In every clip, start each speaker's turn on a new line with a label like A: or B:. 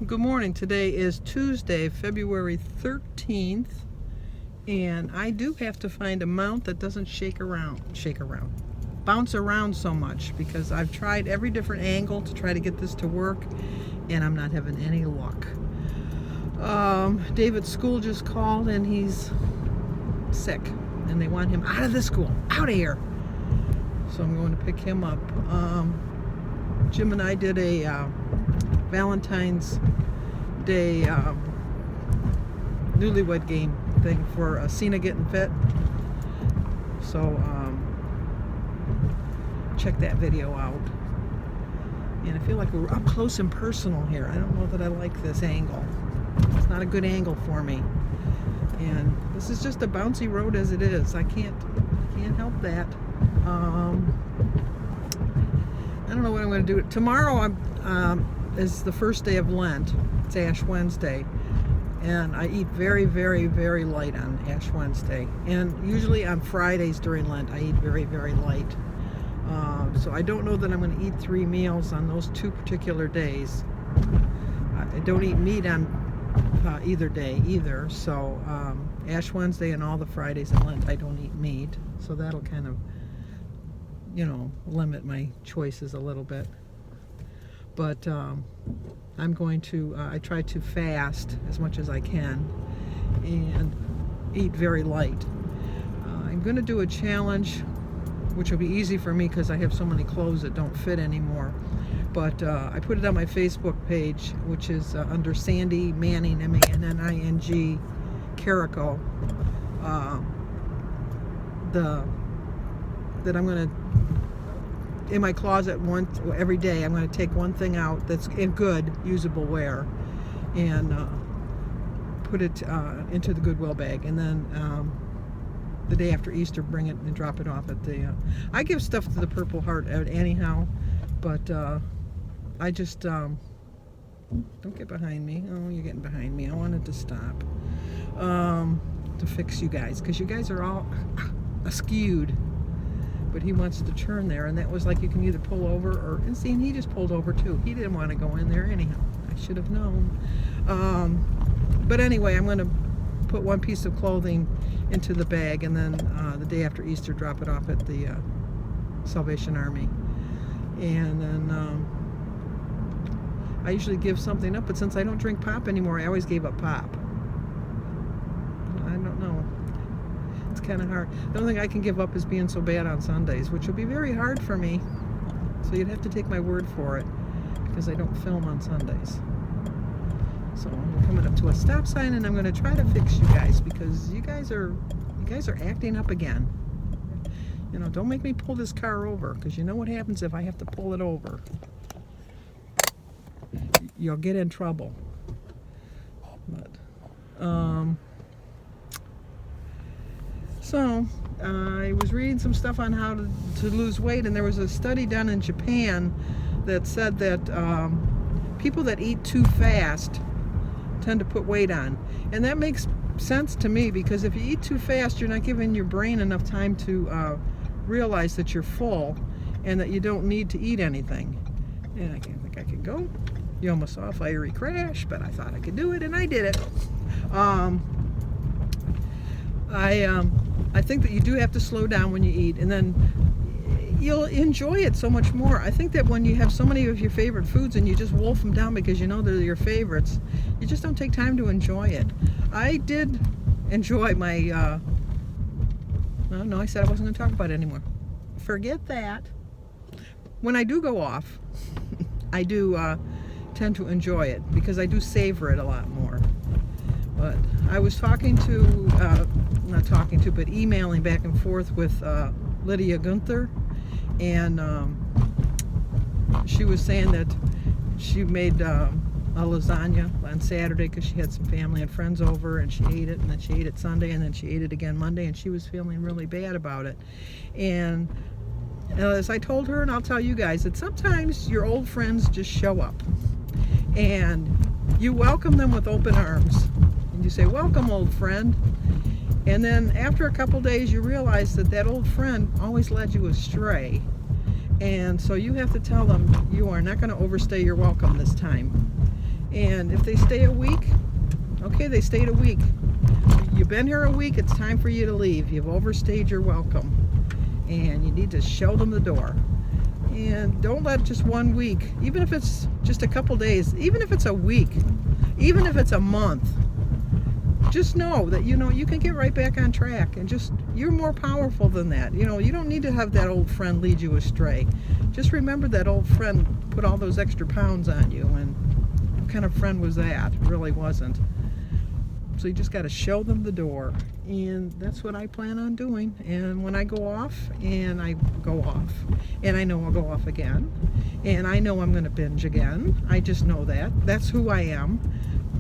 A: Good morning. Today is Tuesday, February 13th, and I do have to find a mount that doesn't bounce around so much, because I've tried every different angle to try to get this to work, and I'm not having any luck. David's school just called, and he's sick, and they want him out of the school, out of here. So I'm going to pick him up. Jim and I did a Valentine's Day newlywed game thing for Cena Getting Fit. So check that video out. And I feel like we're up close and personal here. I don't know that I like this angle. It's not a good angle for me. And this is just a bouncy road as it is. I can't help that. I don't know what I'm going to do. Tomorrow is the first day of Lent. It's Ash Wednesday, and I eat very, very, very light on Ash Wednesday. And usually on Fridays during Lent, I eat very, very light. So I don't know that I'm going to eat 3 meals on those 2 particular days. I don't eat meat on either day either. So Ash Wednesday and all the Fridays in Lent, I don't eat meat. So that'll kind of, limit my choices a little bit. But I'm going to, I try to fast as much as I can and eat very light. I'm going to do a challenge, which will be easy for me because I have so many clothes that don't fit anymore. But I put it on my Facebook page, which is under Sandy Manning, M-A-N-N-I-N-G, Carrico. That I'm going to, in my closet every day, I'm going to take one thing out that's in good, usable wear, and put it into the Goodwill bag. And then the day after Easter, bring it and drop it off at the... I give stuff to the Purple Heart anyhow, but I just... don't get behind me. Oh, you're getting behind me. I wanted to stop to fix you guys, because you guys are all askewed. But he wants to turn there, and that was like, you can either pull over or... And see, he just pulled over too. He didn't want to go in there anyhow. I should have known. But anyway, I'm going to put one piece of clothing into the bag, and then the day after Easter, drop it off at the Salvation Army. And then I usually give something up, but since I don't drink pop anymore, I always gave up pop. I don't know. It's kind of hard. The only thing I can give up is being so bad on Sundays, which will be very hard for me. So you'd have to take my word for it, because I don't film on Sundays. So I'm coming up to a stop sign, and I'm going to try to fix you guys, because you guys are acting up again. Don't make me pull this car over, because you know what happens if I have to pull it over. You'll get in trouble. But so I was reading some stuff on how to lose weight, and there was a study done in Japan that said that people that eat too fast tend to put weight on. And that makes sense to me, because if you eat too fast, you're not giving your brain enough time to realize that you're full and that you don't need to eat anything. And I can't think I could go. You almost saw a fiery crash, but I thought I could do it, and I did it. I think that you do have to slow down when you eat, and then you'll enjoy it so much more. I think that when you have so many of your favorite foods and you just wolf them down because you know they're your favorites, you just don't take time to enjoy it. I did enjoy my... no, I said I wasn't going to talk about it anymore. Forget that. When I do go off, I do tend to enjoy it, because I do savor it a lot more. But I was talking to, but emailing back and forth with Lydia Gunther, and she was saying that she made a lasagna on Saturday because she had some family and friends over, and she ate it, and then she ate it Sunday, and then she ate it again Monday, and she was feeling really bad about it. And as I told her, and I'll tell you guys, that sometimes your old friends just show up, and you welcome them with open arms. And you say, "Welcome, old friend." And then after a couple days, you realize that that old friend always led you astray. And so you have to tell them you are not going to overstay your welcome this time. And if they stay a week, okay, they stayed a week. You've been here a week, it's time for you to leave. You've overstayed your welcome. And you need to show them the door. And don't let just 1 week, even if it's just a couple days, even if it's a week, even if it's a month, just know that you can get right back on track, and just, you're more powerful than that. You don't need to have that old friend lead you astray. Just remember that old friend put all those extra pounds on you, and what kind of friend was that? It really wasn't. So you just got to show them the door, and that's what I plan on doing. And when I go off, and I go off, and I know I'll go off again, and I know I'm going to binge again. I just know that. That's who I am.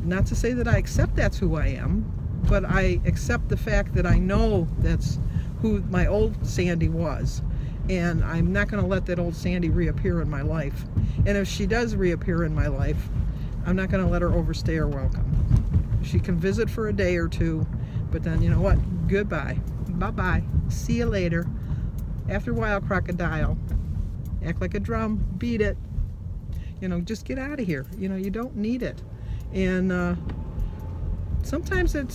A: Not to say that I accept that's who I am, but I accept the fact that I know that's who my old Sandy was. And I'm not going to let that old Sandy reappear in my life. And if she does reappear in my life, I'm not going to let her overstay her welcome. She can visit for a day or two, but then, you know what? Goodbye. Bye-bye. See you later. After a while, crocodile. Act like a drum. Beat it. Just get out of here. You don't need it. And sometimes it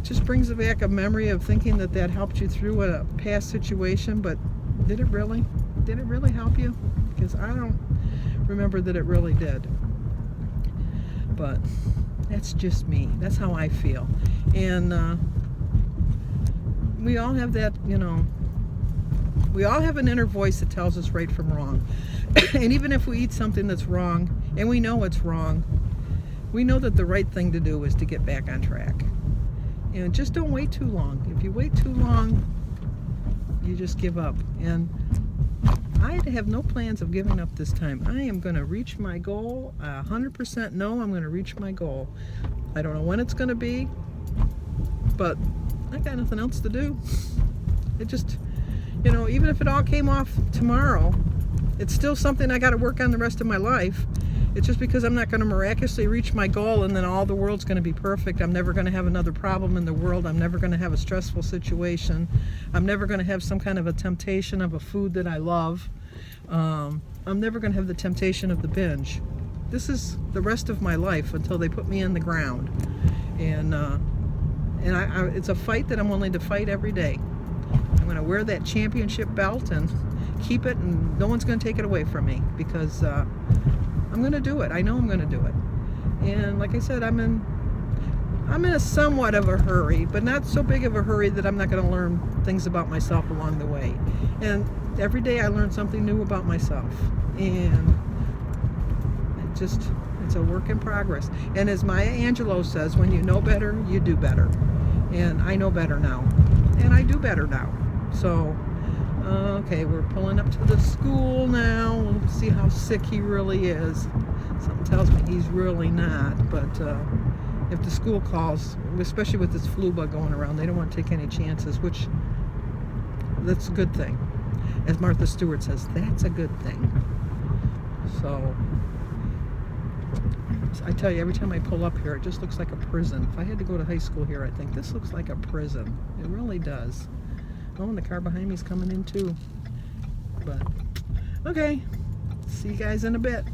A: just brings back a memory of thinking that helped you through a past situation, but did it really? Did it really help you? Because I don't remember that it really did. But that's just me. That's how I feel. And we all have that, we all have an inner voice that tells us right from wrong. And even if we eat something that's wrong, and we know it's wrong, we know that the right thing to do is to get back on track. And just don't wait too long. If you wait too long, you just give up. And I have no plans of giving up this time. I am going to reach my goal. 100% know I'm going to reach my goal. I don't know when it's going to be, but I got nothing else to do. It just, even if it all came off tomorrow, it's still something I got to work on the rest of my life. It's just because I'm not going to miraculously reach my goal and then all the world's going to be perfect. I'm never going to have another problem in the world. I'm never going to have a stressful situation. I'm never going to have some kind of a temptation of a food that I love. I'm never going to have the temptation of the binge. This is the rest of my life until they put me in the ground. And it's a fight that I'm willing to fight every day. I'm going to wear that championship belt and keep it, and no one's going to take it away from me, because I'm going to do it. I know I'm going to do it. And like I said, I'm in a somewhat of a hurry, but not so big of a hurry that I'm not going to learn things about myself along the way. And every day I learn something new about myself. And it's a work in progress. And as Maya Angelou says, when you know better, you do better. And I know better now. And I do better now. So, okay, we're pulling up to the school now. We'll see how sick he really is. Something tells me he's really not. But if the school calls, especially with this flu bug going around, they don't want to take any chances, which that's a good thing. As Martha Stewart says, that's a good thing. So I tell you, every time I pull up here, it just looks like a prison. If I had to go to high school here, I think this looks like a prison. It really does. Oh, and the car behind me is coming in too. But, okay. See you guys in a bit.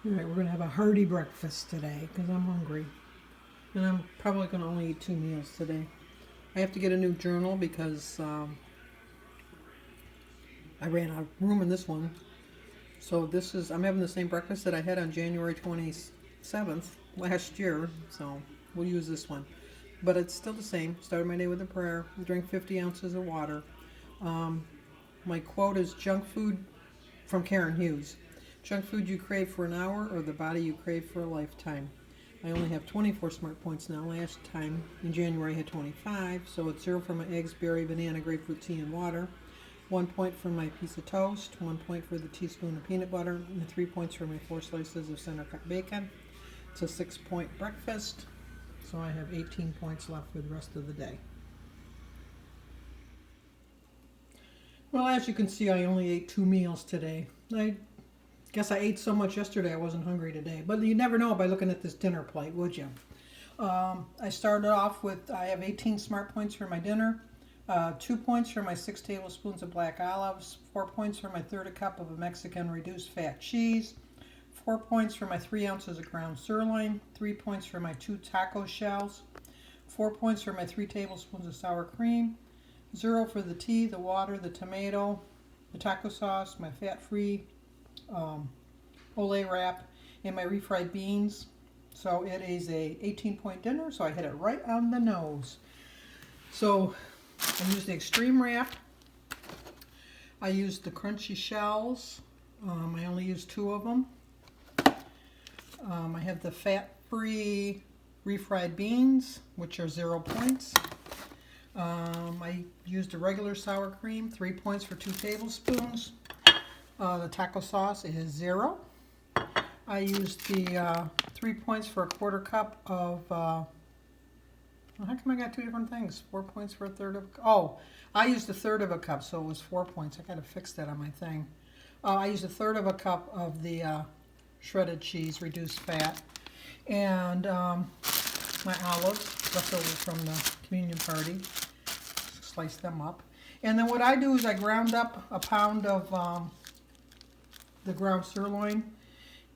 A: Alright, we're going to have a hearty breakfast today because I'm hungry. And I'm probably going to only eat 2 meals today. I have to get a new journal because I ran out of room in this one. So I'm having the same breakfast that I had on January 27th last year. So we'll use this one. But it's still the same. Started my day with a prayer. Drink 50 ounces of water. My quote is junk food from Karen Hughes. Junk food you crave for an hour or the body you crave for a lifetime. I only have 24 smart points now. Last time in January I had 25. So it's 0 for my eggs, berry, banana, grapefruit tea, and water. 1 point for my piece of toast. 1 point for the teaspoon of peanut butter. And 3 points for my 4 slices of center cut bacon. It's a 6-point breakfast. So I have 18 points left for the rest of the day. Well, as you can see, I only ate 2 meals today. I guess I ate so much yesterday I wasn't hungry today. But you never know by looking at this dinner plate, would you? I started off with, I have 18 smart points for my dinner. 2 points for my 6 tablespoons of black olives, 4 points for my third a cup of a Mexican reduced fat cheese, 4 points for my 3 ounces of ground sirloin, 3 points for my 2 taco shells, 4 points for my 3 tablespoons of sour cream, 0 for the tea, the water, the tomato, the taco sauce, my fat-free Olay wrap, and my refried beans. So it is a 18-point dinner, so I hit it right on the nose. So I used the extreme wrap. I used the crunchy shells. I only used 2 of them. I have the fat-free refried beans, which are 0 points. I used a regular sour cream, 3 points for 2 tablespoons. The taco sauce is 0. I used the 3 points for a quarter cup of, well, how come I got 2 different things? 4 points for a third of, oh, I used a third of a cup, so it was 4 points. I gotta fix that on my thing. I used a third of a cup of the shredded cheese, reduced fat, and my olives, left over from the communion party. Slice them up. And then what I do is I ground up a pound of the ground sirloin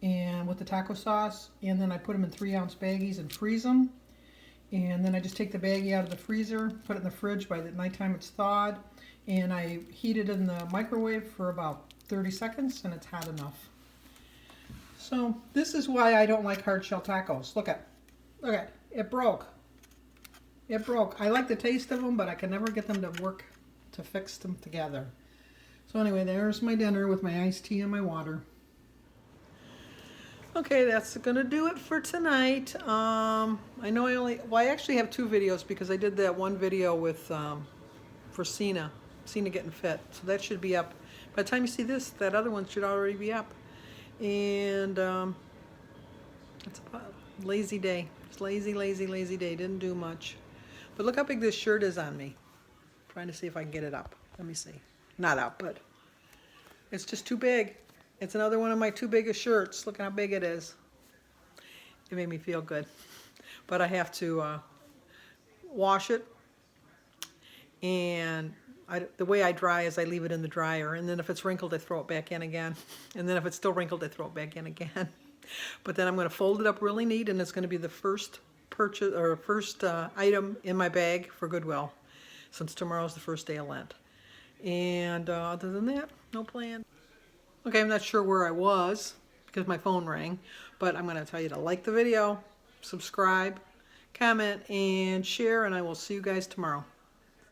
A: and with the taco sauce, and then I put them in 3-ounce baggies and freeze them. And then I just take the baggie out of the freezer, put it in the fridge. By the nighttime it's thawed, and I heat it in the microwave for about 30 seconds, and it's hot enough. So this is why I don't like hard shell tacos. Look at it broke. It broke. I like the taste of them, but I can never get them to work to fix them together. So anyway, there's my dinner with my iced tea and my water. Okay, that's gonna do it for tonight. I know I actually have 2 videos because I did that one video with for Cena getting fit. So that should be up. By the time you see this, that other one should already be up. And it's a lazy day. Just lazy day. Didn't do much. But look how big this shirt is on me. I'm trying to see if I can get it up. Let me see. Not up, but it's just too big. It's another one of my 2 biggest shirts. Look how big it is. It made me feel good. But I have to wash it. And the way I dry is I leave it in the dryer. And then if it's wrinkled, I throw it back in again. And then if it's still wrinkled, I throw it back in again. But then I'm going to fold it up really neat, and it's going to be the first purchase or first item in my bag for Goodwill, since tomorrow's the first day of Lent. And other than that, no plan. Okay, I'm not sure where I was because my phone rang, but I'm going to tell you to like the video, subscribe, comment, and share, and I will see you guys tomorrow.